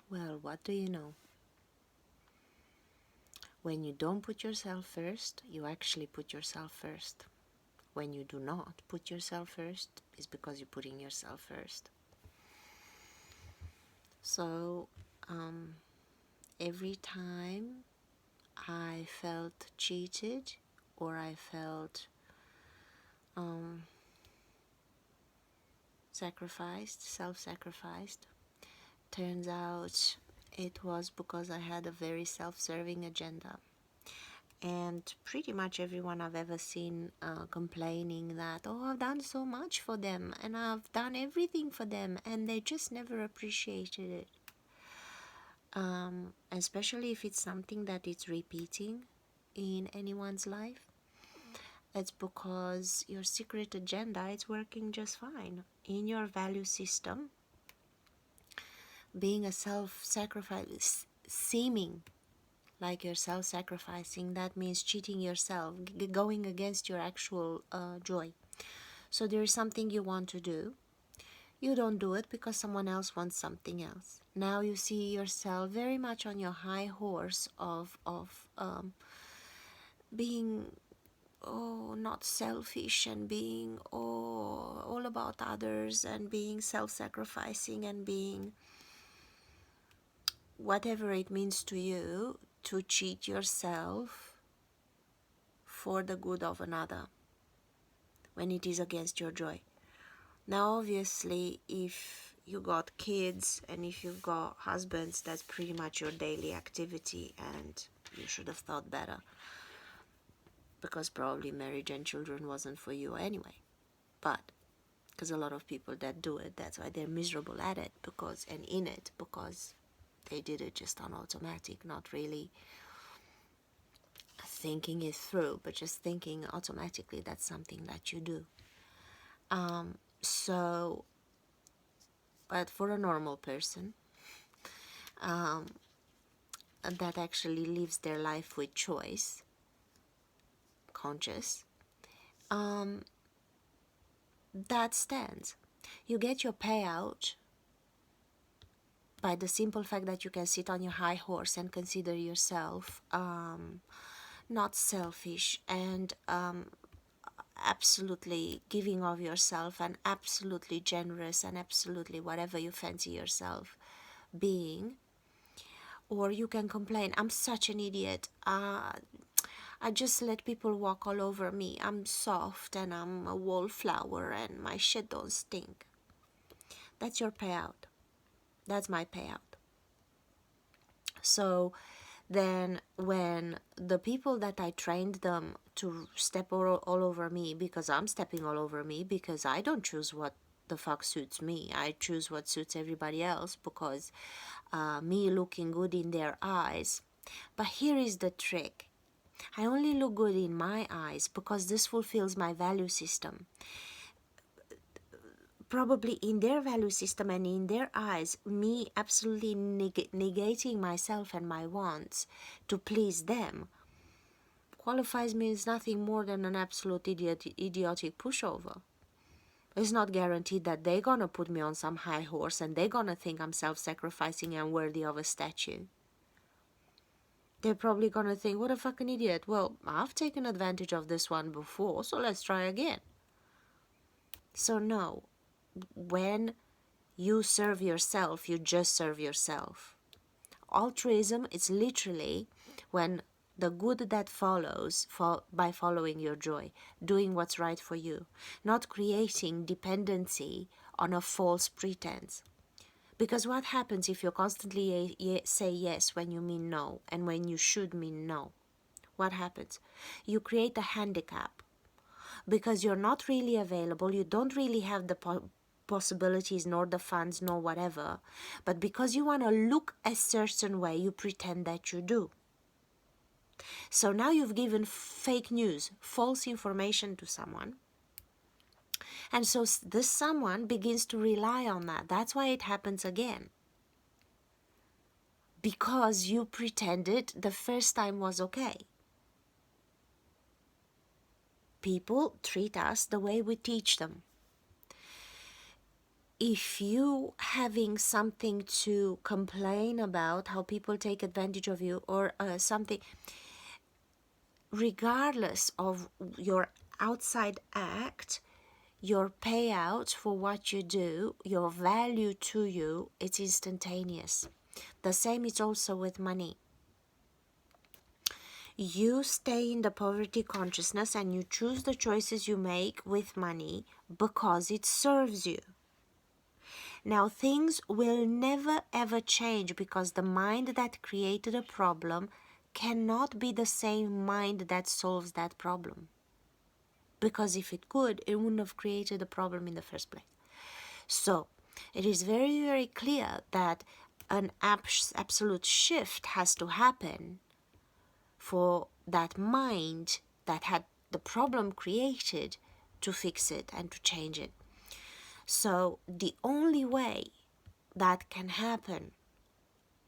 Well, what do you know? When you don't put yourself first, you actually put yourself first. When you do not put yourself first, it's because you're putting yourself first. So, every time I felt cheated or I felt sacrificed, self-sacrificed, turns out it was because I had a very self-serving agenda. And pretty much everyone I've ever seen complaining that, oh, I've done so much for them and I've done everything for them and they just never appreciated it. Especially if it's something that it's repeating in anyone's life, it's because your secret agenda is working just fine. In your value system, being a self-sacrifice, seeming like you're self-sacrificing, that means cheating yourself, going against your actual joy. So there is something you want to do, you don't do it because someone else wants something else. Now you see yourself very much on your high horse of being not selfish and being all about others and being self-sacrificing and being whatever it means to you to cheat yourself for the good of another when it is against your joy. Now obviously if you got kids and if you've got husbands, that's pretty much your daily activity and you should have thought better, because probably marriage and children wasn't for you anyway. But because a lot of people that do it, that's why they're miserable at it, because and in it because they did it just on automatic, not really thinking it through, but just thinking automatically that's something that you do. So but for a normal person that actually lives their life with choice, conscious, that stands. You get your payout by the simple fact that you can sit on your high horse and consider yourself not selfish and absolutely giving of yourself and absolutely generous and absolutely whatever you fancy yourself being. Or you can complain, I'm such an idiot, I just let people walk all over me, I'm soft and I'm a wallflower and my shit don't stink. That's your payout. That's my payout. So then when the people that I trained them to step all over me, because I'm stepping all over me, because I don't choose what the fuck suits me, I choose what suits everybody else, because me looking good in their eyes. But here is the trick. I only look good in my eyes because this fulfills my value system. Probably in their value system and in their eyes, me absolutely negating myself and my wants to please them qualifies me as nothing more than an absolute idiotic pushover. It's not guaranteed that they're gonna put me on some high horse and they're gonna think I'm self-sacrificing and worthy of a statue. They're probably gonna think, what a fucking idiot. Well, I've taken advantage of this one before, so let's try again. So no, when you serve yourself, you just serve yourself. Altruism is literally when the good that follows by following your joy, doing what's right for you, not creating dependency on a false pretense. Because what happens if you constantly say yes when you mean no and when you should mean no? What happens? You create a handicap because you're not really available, you don't really have the possibilities nor the funds nor whatever, but because you want to look a certain way, you pretend that you do. So now you've given fake news, false information to someone, and so this someone begins to rely on that. That's why it happens again, because you pretended the first time was okay. People treat us the way we teach them. if you having something to complain about, how people take advantage of you, or something, regardless of your outside act, your payout for what you do, your value to you, it's instantaneous. The same is also with money. You stay in the poverty consciousness and you choose the choices you make with money because it serves you. Now, things will never ever change because the mind that created a problem cannot be the same mind that solves that problem. Because if it could, it wouldn't have created the problem in the first place. So, it is very, very clear that an absolute shift has to happen for that mind that had the problem created to fix it and to change it. So the only way that can happen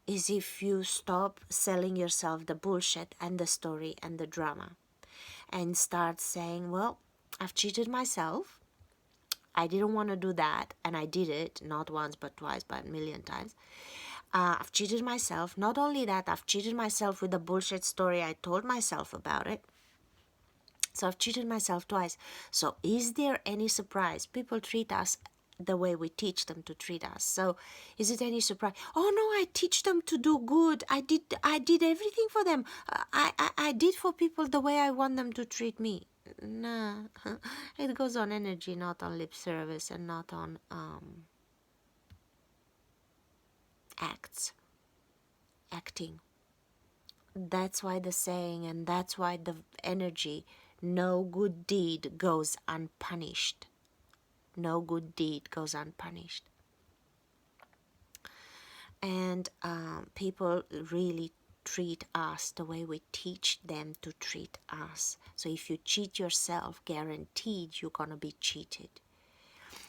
is if you stop selling yourself the bullshit and the story and the drama and start saying, well, I've cheated myself. I didn't want to do that, and I did it, not once but twice, but a million times. I've cheated myself. Not only that, I've cheated myself with the bullshit story I told myself about it. So I've cheated myself twice. So is there any surprise? People treat us the way we teach them to treat us. So is it any surprise? Oh no, I teach them to do good. I did everything for them. I did for people the way I want them to treat me. Nah, it goes on energy, not on lip service, and not on acting. That's why the saying, and that's why the energy, no good deed goes unpunished. No good deed goes unpunished. And people really treat us the way we teach them to treat us. So if you cheat yourself, guaranteed you're gonna be cheated.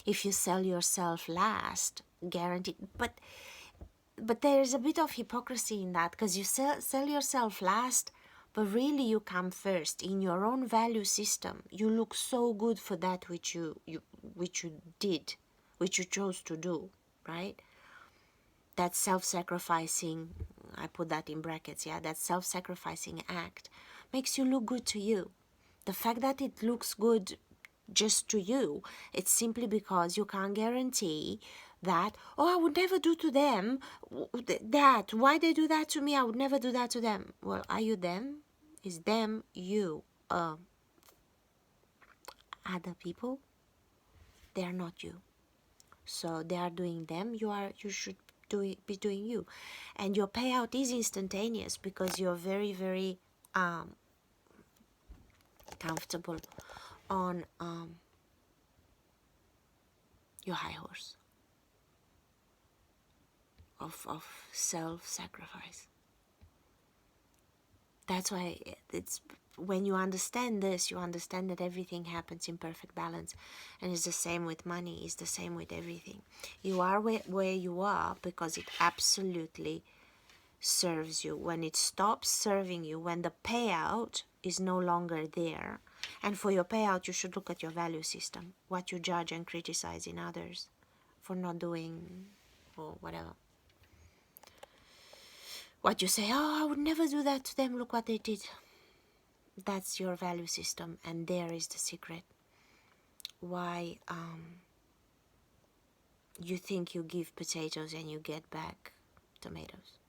If you sell yourself last, guaranteed. But there's a bit of hypocrisy in that, because you sell yourself last, but really you come first in your own value system. You look so good for that which you did, which you chose to do, right? That self-sacrificing, I put that in brackets, yeah, that self-sacrificing act makes you look good to you. The fact that it looks good just to you, it's simply because you can't guarantee that, oh, I would never do to them that. Why they do that to me? I would never do that to them. Well, are you them? Is them you? Other people? They are not you. So they are doing them. You should be doing you, and your payout is instantaneous because you're very, very comfortable on your high horse of self-sacrifice. That's why it's, when you understand this, you understand that everything happens in perfect balance. And it's the same with money, it's the same with everything. You are where you are because it absolutely serves you. When it stops serving you, when the payout is no longer there, and for your payout you should look at your value system, what you judge and criticize in others for not doing or whatever. What you say, oh, I would never do that to them, look what they did. That's your value system, and there is the secret. Why you think you give potatoes and you get back tomatoes.